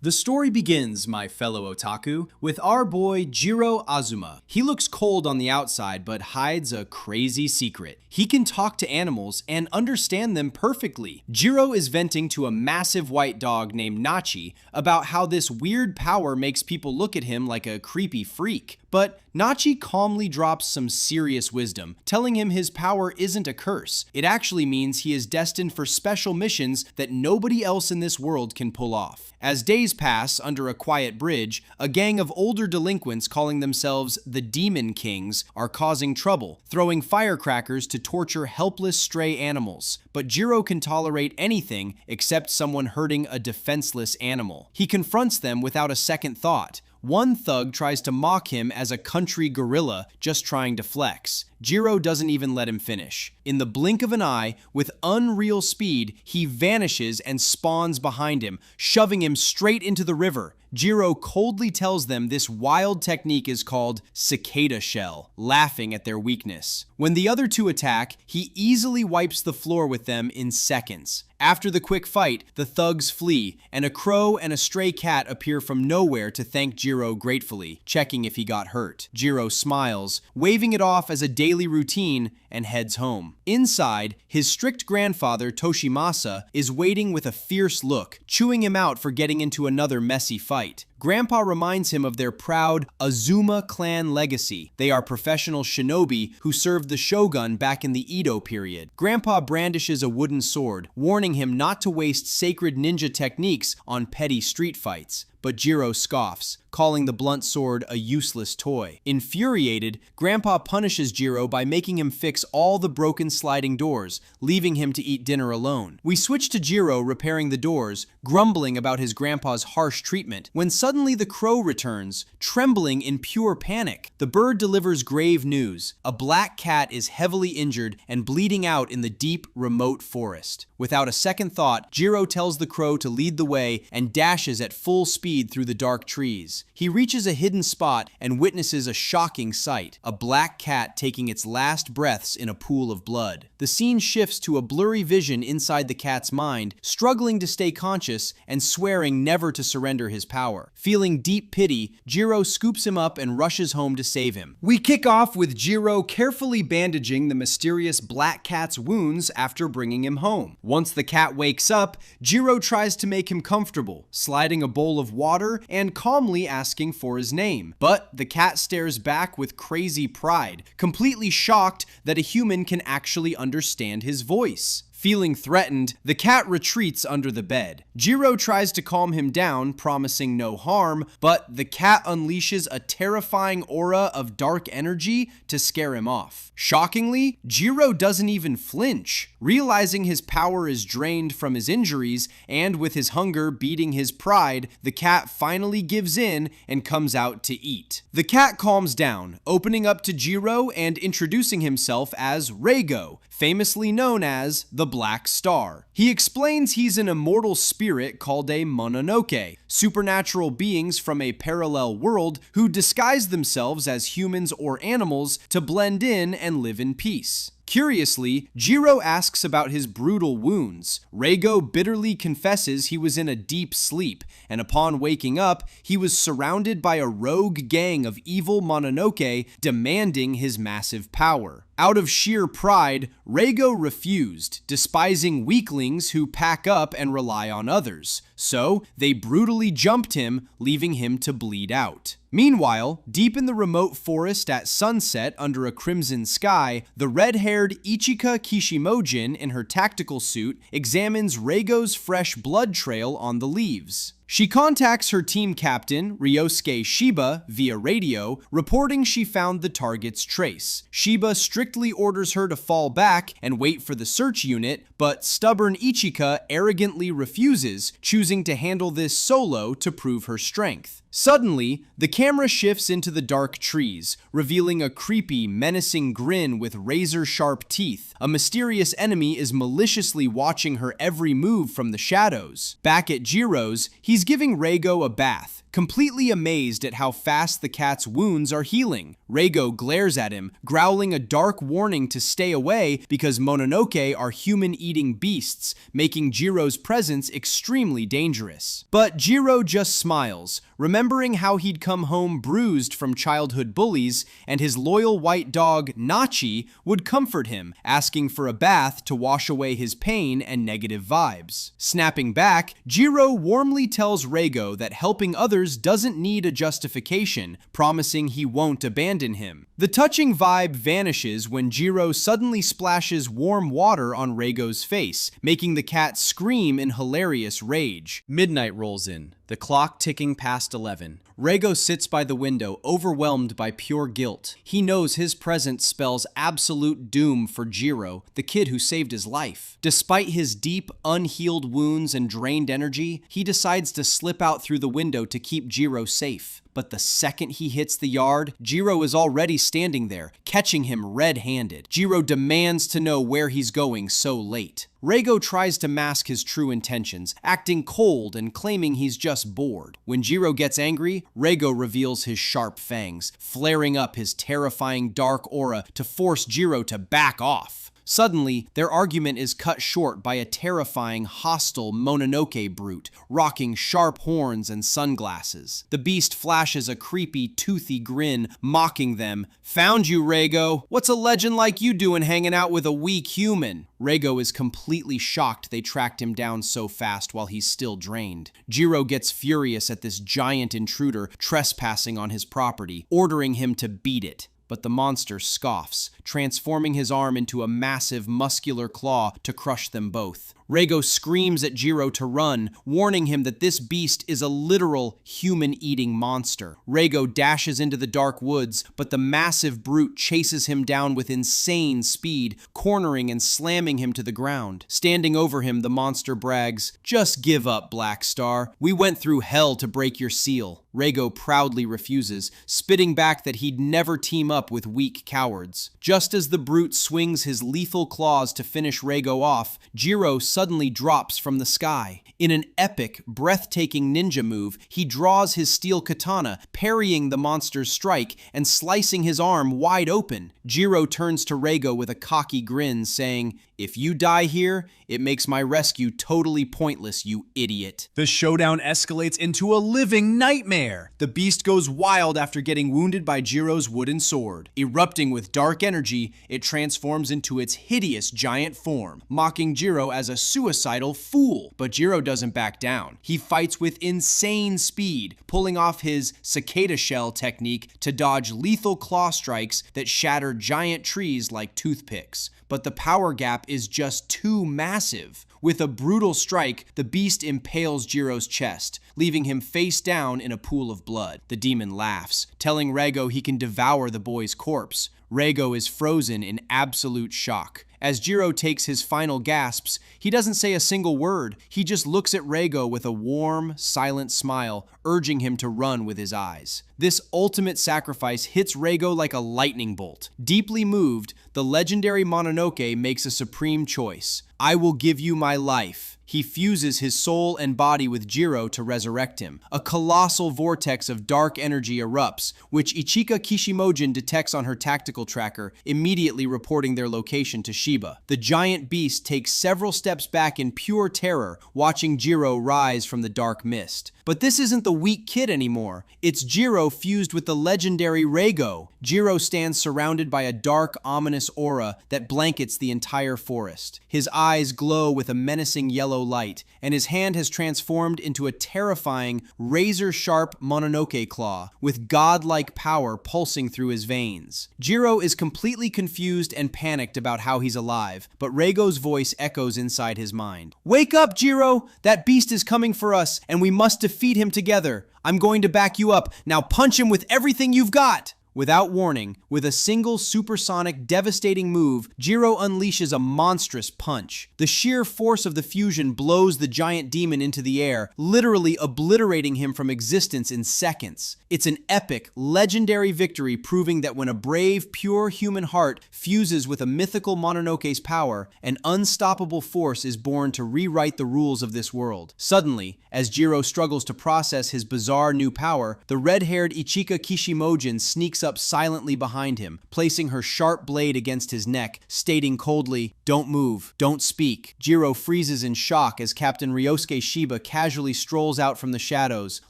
The story begins, my fellow otaku, with our boy Jiro Azuma. He looks cold on the outside but hides a crazy secret. He can talk to animals and understand them perfectly. Jiro is venting to a massive white dog named Nachi about how this weird power makes people look at him like a creepy freak. But Nachi calmly drops some serious wisdom, telling him his power isn't a curse. It actually means he is destined for special missions that nobody else in this world can pull off. As days pass under a quiet bridge, a gang of older delinquents calling themselves the Demon Kings are causing trouble, throwing firecrackers to torture helpless stray animals. But Jiro can tolerate anything except someone hurting a defenseless animal. He confronts them without a second thought. One thug tries to mock him as a country gorilla just trying to flex. Jiro doesn't even let him finish. In the blink of an eye, with unreal speed, he vanishes and spawns behind him, shoving him straight into the river. Jiro coldly tells them this wild technique is called cicada shell, laughing at their weakness. When the other two attack, he easily wipes the floor with them in seconds. After the quick fight, the thugs flee, and a crow and a stray cat appear from nowhere to thank Jiro gratefully, checking if he got hurt. Jiro smiles, waving it off as a daily routine, and heads home. Inside, his strict grandfather, Toshimasa, is waiting with a fierce look, chewing him out for getting into another messy fight. Grandpa reminds him of their proud Azuma clan legacy. They are professional shinobi who served the shogun back in the Edo period. Grandpa brandishes a wooden sword, warning him not to waste sacred ninja techniques on petty street fights. But Jiro scoffs, calling the blunt sword a useless toy. Infuriated, Grandpa punishes Jiro by making him fix all the broken sliding doors, leaving him to eat dinner alone. We switch to Jiro repairing the doors, grumbling about his grandpa's harsh treatment, when suddenly the crow returns, trembling in pure panic. The bird delivers grave news. A black cat is heavily injured and bleeding out in the deep, remote forest. Without a second thought, Jiro tells the crow to lead the way and dashes at full speed through the dark trees. He reaches a hidden spot and witnesses a shocking sight, a black cat taking its last breaths in a pool of blood. The scene shifts to a blurry vision inside the cat's mind, struggling to stay conscious and swearing never to surrender his power. Feeling deep pity, Jiro scoops him up and rushes home to save him. We kick off with Jiro carefully bandaging the mysterious black cat's wounds after bringing him home. Once the cat wakes up, Jiro tries to make him comfortable, sliding a bowl of water and calmly asking for his name. But the cat stares back with crazy pride, completely shocked that a human can actually understand his voice. Feeling threatened, the cat retreats under the bed. Jiro tries to calm him down, promising no harm, but the cat unleashes a terrifying aura of dark energy to scare him off. Shockingly, Jiro doesn't even flinch. Realizing his power is drained from his injuries, and with his hunger beating his pride, the cat finally gives in and comes out to eat. The cat calms down, opening up to Jiro and introducing himself as Reigo, famously known as the Black Star. He explains he's an immortal spirit called a Mononoke, supernatural beings from a parallel world who disguise themselves as humans or animals to blend in and live in peace. Curiously, Jiro asks about his brutal wounds. Reigo bitterly confesses he was in a deep sleep, and upon waking up, he was surrounded by a rogue gang of evil Mononoke demanding his massive power. Out of sheer pride, Reigo refused, despising weaklings who pack up and rely on others. So, they brutally jumped him, leaving him to bleed out. Meanwhile, deep in the remote forest at sunset under a crimson sky, the red-haired Ichika Kishimojin in her tactical suit examines Reigo's fresh blood trail on the leaves. She contacts her team captain, Ryosuke Shiba, via radio, reporting she found the target's trace. Shiba strictly orders her to fall back and wait for the search unit, but stubborn Ichika arrogantly refuses, choosing to handle this solo to prove her strength. Suddenly, the camera shifts into the dark trees, revealing a creepy, menacing grin with razor-sharp teeth. A mysterious enemy is maliciously watching her every move from the shadows. Back at Jiro's, he's giving Reigo a bath, completely amazed at how fast the cat's wounds are healing. Reigo glares at him, growling a dark warning to stay away because Mononoke are human-eating beasts, making Jiro's presence extremely dangerous. But Jiro just smiles, remembering how he'd come home bruised from childhood bullies, and his loyal white dog, Nachi, would comfort him, asking for a bath to wash away his pain and negative vibes. Snapping back, Jiro warmly tells Reigo that helping others doesn't need a justification, promising he won't abandon him. The touching vibe vanishes when Jiro suddenly splashes warm water on Reigo's face, making the cat scream in hilarious rage. Midnight rolls in, the clock ticking past 11. Reigo sits by the window, overwhelmed by pure guilt. He knows his presence spells absolute doom for Jiro, the kid who saved his life. Despite his deep, unhealed wounds and drained energy, he decides to slip out through the window to keep Jiro safe. But the second he hits the yard, Jiro is already standing there, catching him red-handed. Jiro demands to know where he's going so late. Reigo tries to mask his true intentions, acting cold and claiming he's just bored. When Jiro gets angry, Reigo reveals his sharp fangs, flaring up his terrifying dark aura to force Jiro to back off. Suddenly, their argument is cut short by a terrifying, hostile Mononoke brute, rocking sharp horns and sunglasses. The beast flashes a creepy, toothy grin, mocking them. "Found you, Reigo! What's a legend like you doing hanging out with a weak human?" Reigo is completely shocked they tracked him down so fast while he's still drained. Jiro gets furious at this giant intruder trespassing on his property, ordering him to beat it. But the monster scoffs, transforming his arm into a massive, muscular claw to crush them both. Reigo screams at Jiro to run, warning him that this beast is a literal human-eating monster. Reigo dashes into the dark woods, but the massive brute chases him down with insane speed, cornering and slamming him to the ground. Standing over him, the monster brags, "Just give up, Black Star. We went through hell to break your seal." Reigo proudly refuses, spitting back that he'd never team up with weak cowards. Just as the brute swings his lethal claws to finish Reigo off, Jiro suddenly drops from the sky. In an epic, breathtaking ninja move, he draws his steel katana, parrying the monster's strike and slicing his arm wide open. Jiro turns to Reigo with a cocky grin, saying, "If you die here, it makes my rescue totally pointless, you idiot." The showdown escalates into a living nightmare. The beast goes wild after getting wounded by Jiro's wooden sword. Erupting with dark energy, it transforms into its hideous giant form, mocking Jiro as a suicidal fool. But Jiro doesn't back down. He fights with insane speed, pulling off his cicada shell technique to dodge lethal claw strikes that shatter giant trees like toothpicks. But the power gap is just too massive. With a brutal strike, the beast impales Jiro's chest, leaving him face down in a pool of blood. The demon laughs, telling Reigo he can devour the boy's corpse. Reigo is frozen in absolute shock. As Jiro takes his final gasps, he doesn't say a single word. He just looks at Reigo with a warm, silent smile, urging him to run with his eyes. This ultimate sacrifice hits Reigo like a lightning bolt. Deeply moved, the legendary Mononoke makes a supreme choice. "I will give you my life." He fuses his soul and body with Jiro to resurrect him. A colossal vortex of dark energy erupts, which Ichika Kishimojin detects on her tactical tracker, immediately reporting their location to Shiba. The giant beast takes several steps back in pure terror, watching Jiro rise from the dark mist. But this isn't the weak kid anymore. It's Jiro fused with the legendary Reigo. Jiro stands surrounded by a dark, ominous aura that blankets the entire forest. His eyes glow with a menacing yellow light, and his hand has transformed into a terrifying, razor-sharp Mononoke claw, with godlike power pulsing through his veins. Jiro is completely confused and panicked about how he's alive, but Reigo's voice echoes inside his mind. "Wake up, Jiro! That beast is coming for us, and we must defeat him together. I'm going to back you up. Now punch him with everything you've got!" Without warning, with a single supersonic, devastating move, Jiro unleashes a monstrous punch. The sheer force of the fusion blows the giant demon into the air, literally obliterating him from existence in seconds. It's an epic, legendary victory proving that when a brave, pure human heart fuses with a mythical Mononoke's power, an unstoppable force is born to rewrite the rules of this world. Suddenly, as Jiro struggles to process his bizarre new power, the red-haired Ichika Kishimojin sneaks up silently behind him, placing her sharp blade against his neck, stating coldly, "Don't move, don't speak." Jiro freezes in shock as Captain Ryosuke Shiba casually strolls out from the shadows,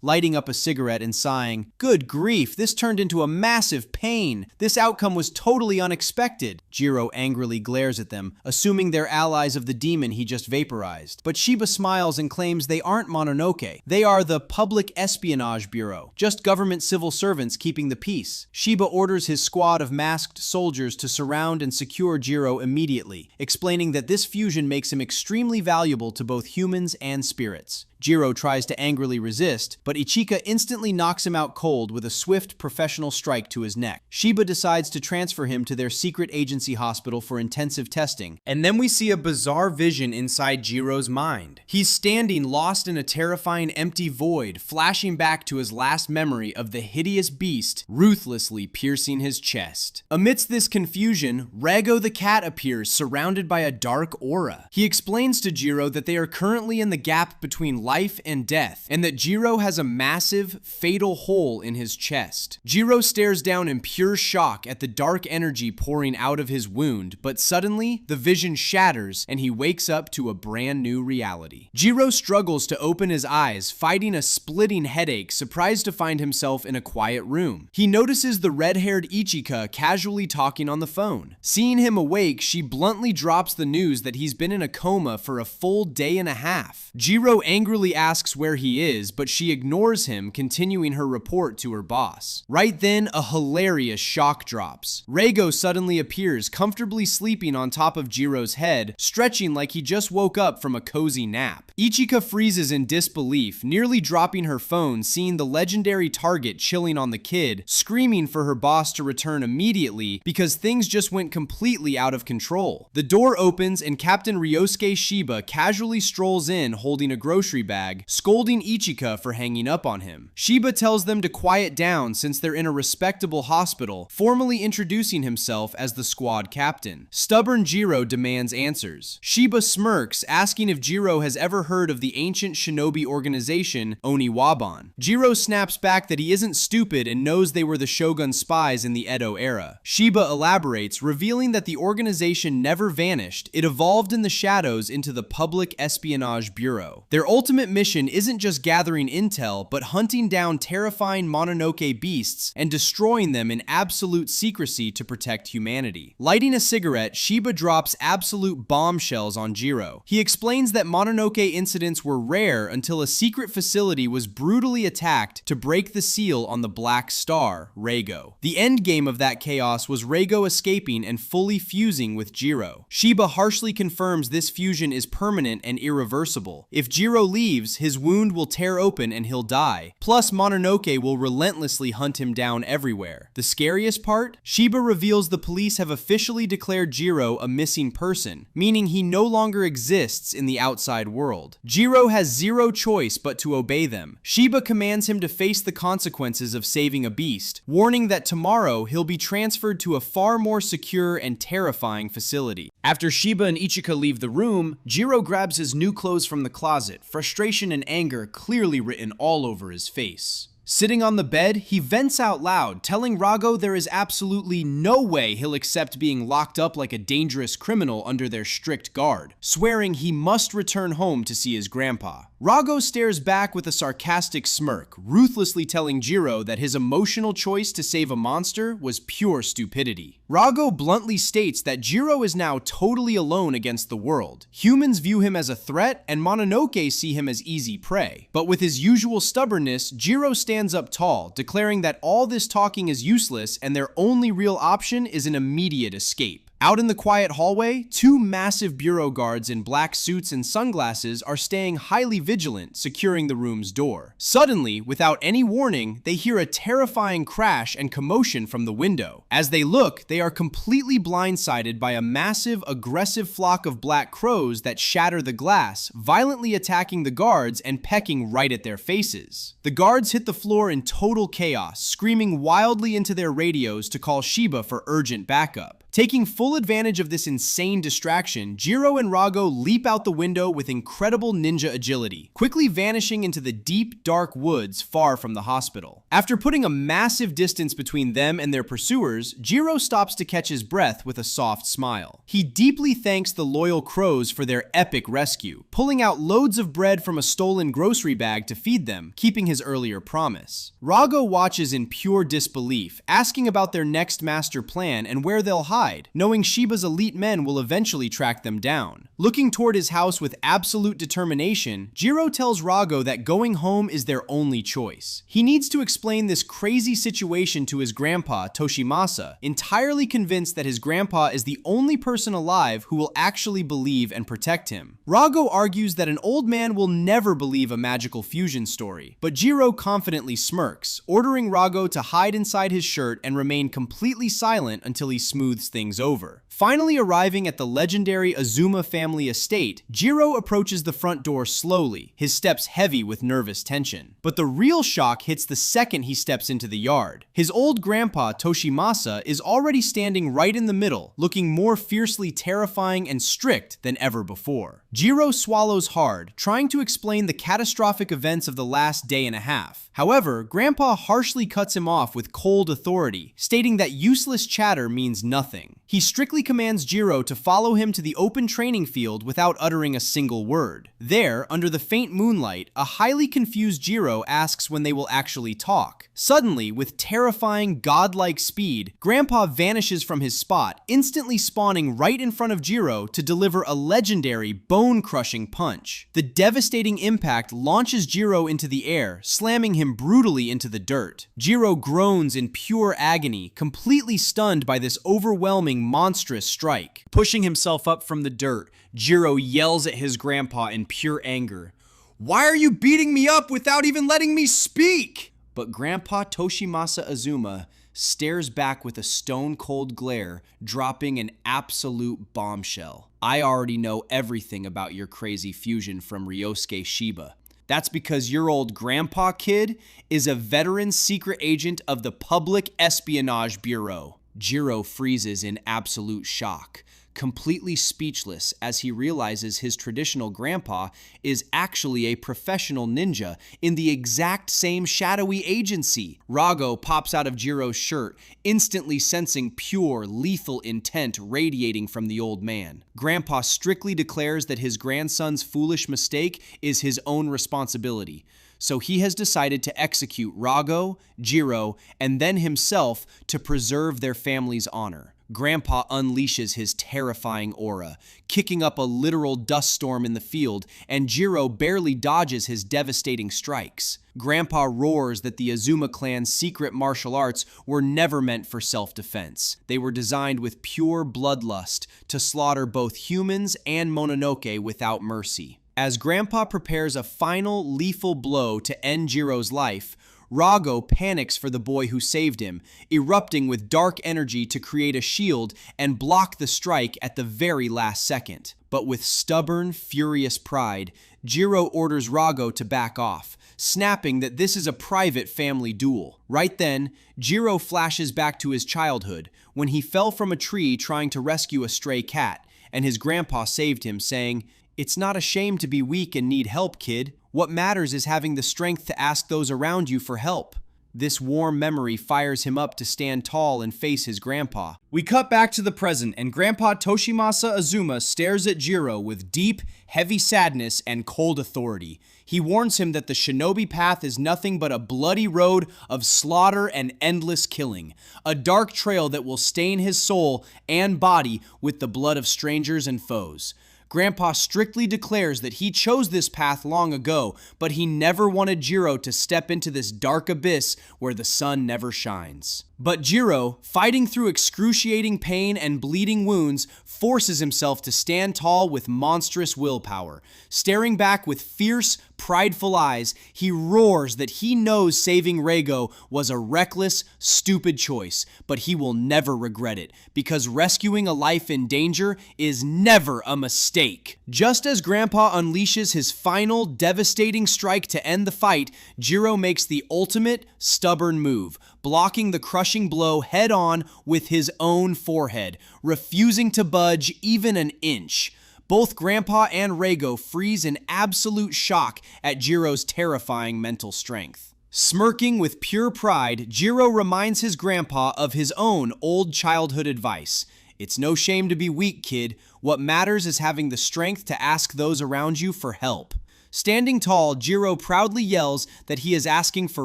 lighting up a cigarette and sighing, "Good grief, this turned into a massive pain. This outcome was totally unexpected." Jiro angrily glares at them, assuming they're allies of the demon he just vaporized. But Shiba smiles and claims they aren't Mononoke. They are the Public Espionage Bureau, just government civil servants keeping the peace. Shiba orders his squad of masked soldiers to surround and secure Jiro immediately, explaining that this fusion makes him extremely valuable to both humans and spirits. Jiro tries to angrily resist, but Ichika instantly knocks him out cold with a swift professional strike to his neck. Shiba decides to transfer him to their secret agency hospital for intensive testing, and then we see a bizarre vision inside Jiro's mind. He's standing lost in a terrifying empty void, flashing back to his last memory of the hideous beast ruthlessly piercing his chest. Amidst this confusion, Rego the cat appears, surrounded by a dark aura. He explains to Jiro that they are currently in the gap between life and death, and that Jiro has a massive, fatal hole in his chest. Jiro stares down in pure shock at the dark energy pouring out of his wound, but suddenly, the vision shatters and he wakes up to a brand new reality. Jiro struggles to open his eyes, fighting a splitting headache, surprised to find himself in a quiet room. He notices the red-haired Ichika casually talking on the phone. Seeing him awake, she bluntly drops the news that he's been in a coma for a full day and a half. Jiro angrily asks where he is, but she ignores him, continuing her report to her boss. Right then, a hilarious shock drops. Rego suddenly appears, comfortably sleeping on top of Jiro's head, stretching like he just woke up from a cozy nap. Ichika freezes in disbelief, nearly dropping her phone, seeing the legendary target chilling on the kid, screaming for her boss to return immediately because things just went completely out of control. The door opens and Captain Ryosuke Shiba casually strolls in holding a grocery bag, scolding Ichika for hanging up on him. Shiba tells them to quiet down since they're in a respectable hospital, formally introducing himself as the squad captain. Stubborn Jiro demands answers. Shiba smirks, asking if Jiro has ever heard of the ancient shinobi organization Oniwaban. Jiro snaps back that he isn't stupid and knows they were the shogun's spies in the Edo era. Shiba elaborates, revealing that the organization never vanished. It evolved in the shadows into the Public Espionage Bureau. Their ultimate mission isn't just gathering intel, but hunting down terrifying Mononoke beasts and destroying them in absolute secrecy to protect humanity. Lighting a cigarette, Shiba drops absolute bombshells on Jiro. He explains that Mononoke incidents were rare until a secret facility was brutally attacked to break the seal on the Black Star, Rego. The end game of that chaos was Rego escaping and fully fusing with Jiro. Shiba harshly confirms this fusion is permanent and irreversible. If Jiro leaves, his wound will tear open and he'll die. Plus, Mononoke will relentlessly hunt him down everywhere. The scariest part? Shiba reveals the police have officially declared Jiro a missing person, meaning he no longer exists in the outside world. Jiro has zero choice but to obey them. Shiba commands him to face the consequences of saving a beast, warning that tomorrow he'll be transferred to a far more secure and terrifying facility. After Shiba and Ichika leave the room, Jiro grabs his new clothes from the closet, frustration and anger clearly written all over his face. Sitting on the bed, he vents out loud, telling Rago there is absolutely no way he'll accept being locked up like a dangerous criminal under their strict guard, swearing he must return home to see his grandpa. Rago stares back with a sarcastic smirk, ruthlessly telling Jiro that his emotional choice to save a monster was pure stupidity. Rago bluntly states that Jiro is now totally alone against the world. Humans view him as a threat, and Mononoke see him as easy prey. But with his usual stubbornness, Jiro stands up tall, declaring that all this talking is useless and their only real option is an immediate escape. Out in the quiet hallway, two massive bureau guards in black suits and sunglasses are staying highly vigilant, securing the room's door. Suddenly, without any warning, they hear a terrifying crash and commotion from the window. As they look, they are completely blindsided by a massive, aggressive flock of black crows that shatter the glass, violently attacking the guards and pecking right at their faces. The guards hit the floor in total chaos, screaming wildly into their radios to call Shiba for urgent backup. Taking full advantage of this insane distraction, Jiro and Rago leap out the window with incredible ninja agility, quickly vanishing into the deep, dark woods far from the hospital. After putting a massive distance between them and their pursuers, Jiro stops to catch his breath with a soft smile. He deeply thanks the loyal crows for their epic rescue, pulling out loads of bread from a stolen grocery bag to feed them, keeping his earlier promise. Rago watches in pure disbelief, asking about their next master plan and where they'll hide, knowing Shiba's elite men will eventually track them down. Looking toward his house with absolute determination, Jiro tells Rago that going home is their only choice. He needs to explain this crazy situation to his grandpa, Toshimasa, entirely convinced that his grandpa is the only person alive who will actually believe and protect him. Rago argues that an old man will never believe a magical fusion story, but Jiro confidently smirks, ordering Rago to hide inside his shirt and remain completely silent until he smooths things over. Finally arriving at the legendary Azuma family estate, Jiro approaches the front door slowly, his steps heavy with nervous tension. But the real shock hits the second he steps into the yard. His old grandpa, Toshimasa, is already standing right in the middle, looking more fiercely terrifying and strict than ever before. Jiro swallows hard, trying to explain the catastrophic events of the last day and a half. However, Grandpa harshly cuts him off with cold authority, stating that useless chatter means nothing. He strictly commands Jiro to follow him to the open training field without uttering a single word. There, under the faint moonlight, a highly confused Jiro asks when they will actually talk. Suddenly, with terrifying, godlike speed, Grandpa vanishes from his spot, instantly spawning right in front of Jiro to deliver a legendary, bone-crushing punch. The devastating impact launches Jiro into the air, slamming him brutally into the dirt. Jiro groans in pure agony, completely stunned by this overwhelming, monstrous strike. Pushing himself up from the dirt, Jiro yells at his grandpa in pure anger. "Why are you beating me up without even letting me speak?" But Grandpa Toshimasa Azuma stares back with a stone-cold glare, dropping an absolute bombshell. "I already know everything about your crazy fusion from Ryosuke Shiba. That's because your old grandpa kid is a veteran secret agent of the Public Espionage Bureau." Jiro freezes in absolute shock, completely speechless as he realizes his traditional grandpa is actually a professional ninja in the exact same shadowy agency. Rago pops out of Jiro's shirt, instantly sensing pure, lethal intent radiating from the old man. Grandpa strictly declares that his grandson's foolish mistake is his own responsibility, so he has decided to execute Rago, Jiro, and then himself to preserve their family's honor. Grandpa unleashes his terrifying aura, kicking up a literal dust storm in the field, and Jiro barely dodges his devastating strikes. Grandpa roars that the Azuma clan's secret martial arts were never meant for self-defense. They were designed with pure bloodlust to slaughter both humans and Mononoke without mercy. As Grandpa prepares a final lethal blow to end Jiro's life, Rago panics for the boy who saved him, erupting with dark energy to create a shield and block the strike at the very last second. But with stubborn, furious pride, Jiro orders Rago to back off, snapping that this is a private family duel. Right then, Jiro flashes back to his childhood, when he fell from a tree trying to rescue a stray cat, and his grandpa saved him, saying, "It's not a shame to be weak and need help, kid. What matters is having the strength to ask those around you for help." This warm memory fires him up to stand tall and face his grandpa. We cut back to the present, and Grandpa Toshimasa Azuma stares at Jiro with deep, heavy sadness and cold authority. He warns him that the shinobi path is nothing but a bloody road of slaughter and endless killing, a dark trail that will stain his soul and body with the blood of strangers and foes. Grandpa strictly declares that he chose this path long ago, but he never wanted Jiro to step into this dark abyss where the sun never shines. But Jiro, fighting through excruciating pain and bleeding wounds, forces himself to stand tall with monstrous willpower. Staring back with fierce, prideful eyes, he roars that he knows saving Reigo was a reckless, stupid choice, but he will never regret it, because rescuing a life in danger is never a mistake. Just as Grandpa unleashes his final, devastating strike to end the fight, Jiro makes the ultimate, stubborn move, blocking the crushing blow head-on with his own forehead, refusing to budge even an inch. Both Grandpa and Reigo freeze in absolute shock at Jiro's terrifying mental strength. Smirking with pure pride, Jiro reminds his grandpa of his own old childhood advice. It's no shame to be weak, kid. What matters is having the strength to ask those around you for help. Standing tall, Jiro proudly yells that he is asking for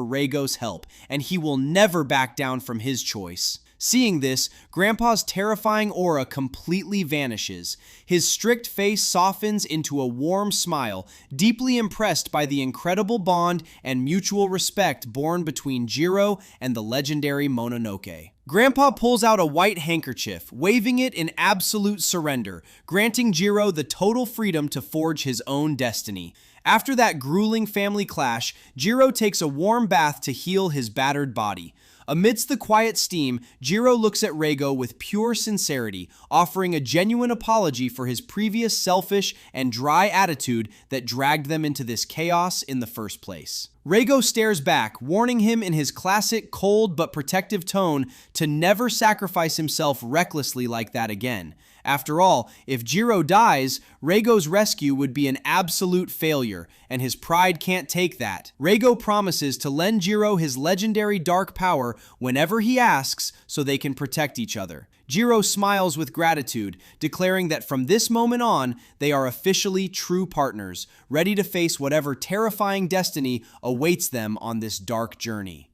Reigo's help, and he will never back down from his choice. Seeing this, Grandpa's terrifying aura completely vanishes. His strict face softens into a warm smile, deeply impressed by the incredible bond and mutual respect born between Jiro and the legendary Mononoke. Grandpa pulls out a white handkerchief, waving it in absolute surrender, granting Jiro the total freedom to forge his own destiny. After that grueling family clash, Jiro takes a warm bath to heal his battered body. Amidst the quiet steam, Jiro looks at Reigo with pure sincerity, offering a genuine apology for his previous selfish and dry attitude that dragged them into this chaos in the first place. Reigo stares back, warning him in his classic cold but protective tone to never sacrifice himself recklessly like that again. After all, if Jiro dies, Reigo's rescue would be an absolute failure, and his pride can't take that. Reigo promises to lend Jiro his legendary dark power whenever he asks so they can protect each other. Jiro smiles with gratitude, declaring that from this moment on, they are officially true partners, ready to face whatever terrifying destiny awaits them on this dark journey.